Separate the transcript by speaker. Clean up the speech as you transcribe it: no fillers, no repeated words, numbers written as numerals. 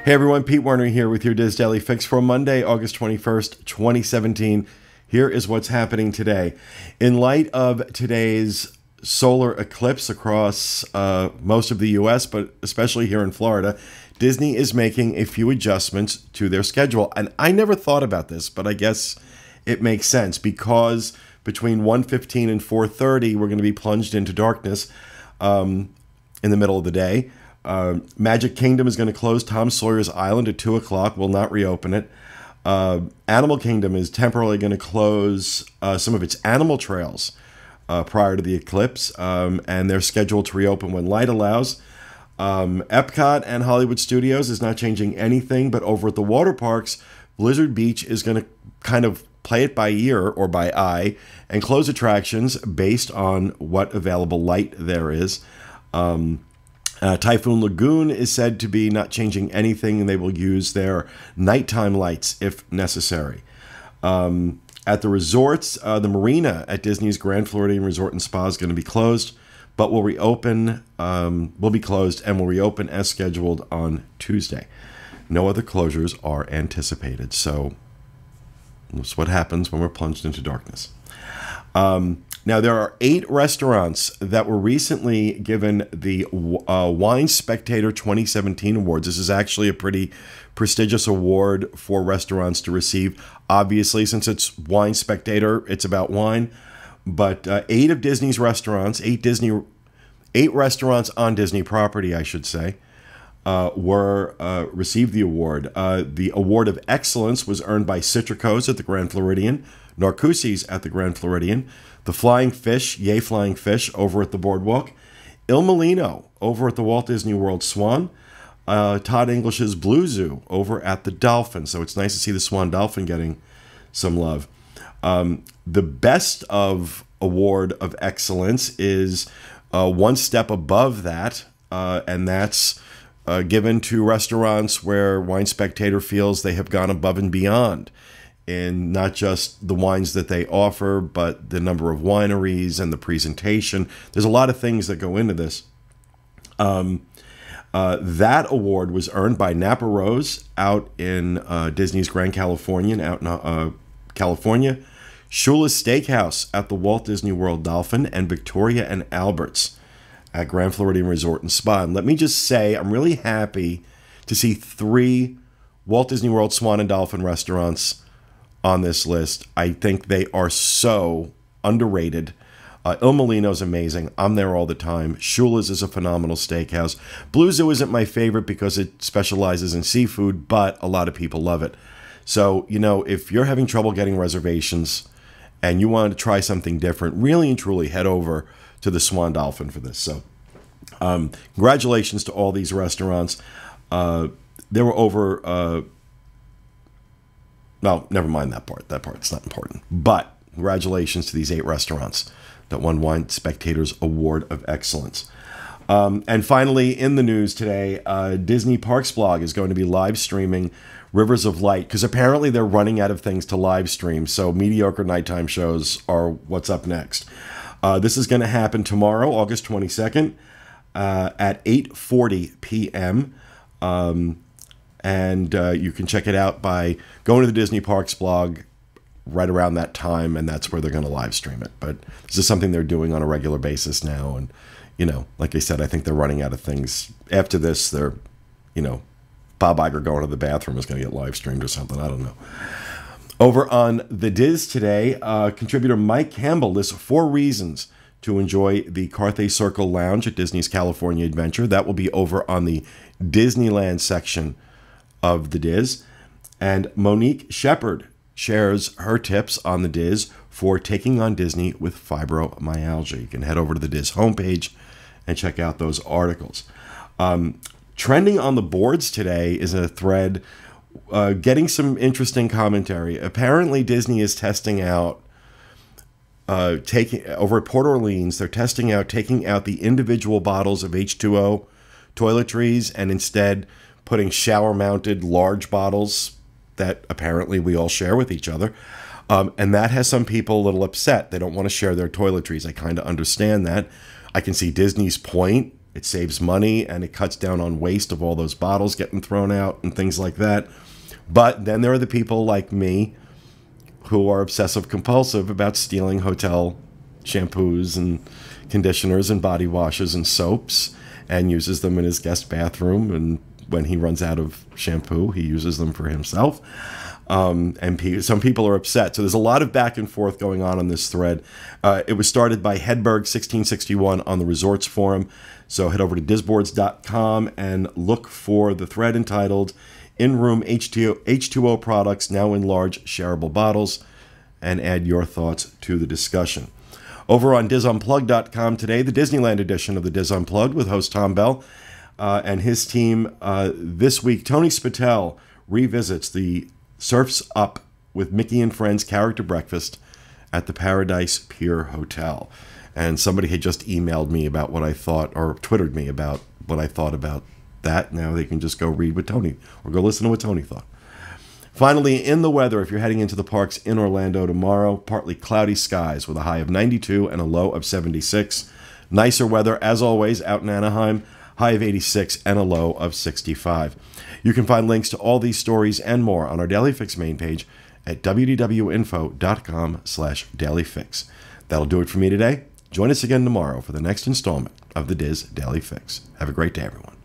Speaker 1: Hey everyone, Pete Werner here with your Diz Daily Fix for Monday, August 21st, 2017. Here is what's happening today. In light of today's solar eclipse across most of the U.S., but especially here in Florida, Disney is making a few adjustments to their schedule. And I never thought about this, but I guess it makes sense because between 1:15 and 4:30, we're going to be plunged into darkness in the middle of the day. Magic Kingdom is going to close Tom Sawyer's Island at 2 o'clock, will not reopen it. Animal Kingdom is temporarily going to close some of its animal trails prior to the eclipse, and they're scheduled to reopen when light allows. Epcot and Hollywood Studios is not changing anything, but over at the water parks, Blizzard Beach is going to kind of play it by ear or by eye and close attractions based on what available light there is. Typhoon Lagoon is said to be not changing anything, and they will use their nighttime lights if necessary. At the resorts, the marina at Disney's Grand Floridian Resort and Spa is going to be closed, but will reopen. Will be closed and will reopen as scheduled on Tuesday. No other closures are anticipated. So that's what happens when we're plunged into darkness. Now, there are 8 restaurants that were recently given the Wine Spectator 2017 Awards. This is actually a pretty prestigious award for restaurants to receive. Obviously, since it's Wine Spectator, it's about wine. But 8 of Disney's restaurants, 8 restaurants on Disney property, I should say, received the award. The Award of Excellence was earned by Citrico's at the Grand Floridian, Narcoossee's at the Grand Floridian, The Flying Fish, Yay Flying Fish, over at the Boardwalk, Il Molino over at the Walt Disney World Swan, Todd English's Blue Zoo over at the Dolphin. So it's nice to see the Swan Dolphin getting some love. The Best of Award of Excellence is one step above that, and that's given to restaurants where Wine Spectator feels they have gone above and beyond in not just the wines that they offer, but the number of wineries and the presentation. There's a lot of things that go into this. That award was earned by Napa Rose out in Disney's Grand Californian out in California, Shula's Steakhouse at the Walt Disney World Dolphin, and Victoria and Albert's at Grand Floridian Resort and Spa. And let me just say, I'm really happy to see 3 Walt Disney World Swan and Dolphin restaurants on this list. I think they are so underrated. Il Molino's amazing. I'm there all the time. Shula's is a phenomenal steakhouse. Blue Zoo isn't my favorite because it specializes in seafood, but a lot of people love it. So, you know, if you're having trouble getting reservations and you want to try something different, really and truly head over to the Swan Dolphin for this. So, congratulations to all these restaurants. There were over... no, never mind that part. That part's not important. But congratulations to these 8 restaurants that won Wine Spectator's Award of Excellence. And finally, in the news today, Disney Parks blog is going to be live streaming Rivers of Light because apparently they're running out of things to live stream. So mediocre nighttime shows are what's up next. This is going to happen tomorrow, August 22nd, at 8:40 p.m. And you can check it out by going to the Disney Parks blog right around that time, and that's where they're going to live stream it. But this is something they're doing on a regular basis now. And, you know, like I said, I think they're running out of things. After this, they're, you know, Bob Iger going to the bathroom is going to get live streamed or something. I don't know. Over on The Diz today, contributor Mike Campbell lists 4 reasons to enjoy the Carthay Circle Lounge at Disney's California Adventure. That will be over on the Disneyland section of The Diz. And Monique Shepard shares her tips on The Diz for taking on Disney with fibromyalgia. You can head over to The Diz homepage and check out those articles. Trending on the boards today is a thread getting some interesting commentary. Apparently, Disney is testing out, over at Port Orleans, they're testing out taking out the individual bottles of H2O toiletries and instead putting shower-mounted large bottles that apparently we all share with each other. And that has some people a little upset. They don't want to share their toiletries. I kind of understand that. I can see Disney's point It saves money and it cuts down on waste of all those bottles getting thrown out and things like that. But then there are the people like me who are obsessive compulsive about stealing hotel shampoos and conditioners and body washes and soaps, and uses them in his guest bathroom. And when he runs out of shampoo, he uses them for himself. Some people are upset. So there's a lot of back and forth going on this thread. It was started by Hedberg 1661 on the Resorts Forum. So head over to disboards.com and look for the thread entitled In-Room H2O Products Now in Large Shareable Bottles, and add your thoughts to the discussion. Over on DizUnplugged.com today, the Disneyland edition of the Diz Unplugged with host Tom Bell and his team. This week, Tony Spatel revisits the Surf's Up with Mickey and Friends character breakfast at the Paradise Pier Hotel. And somebody had just emailed me about what I thought, or Twittered me about what I thought about that. Now they can just go read what Tony, or go listen to what Tony thought. Finally, in the weather, if you're heading into the parks in Orlando tomorrow, partly cloudy skies with a high of 92 and a low of 76. Nicer weather, as always, out in Anaheim, high of 86 and a low of 65. You can find links to all these stories and more on our Daily Fix main page at wdwinfo.com/dailyfix. That'll do it for me today. Join us again tomorrow for the next installment of the Diz Daily Fix. Have a great day, everyone.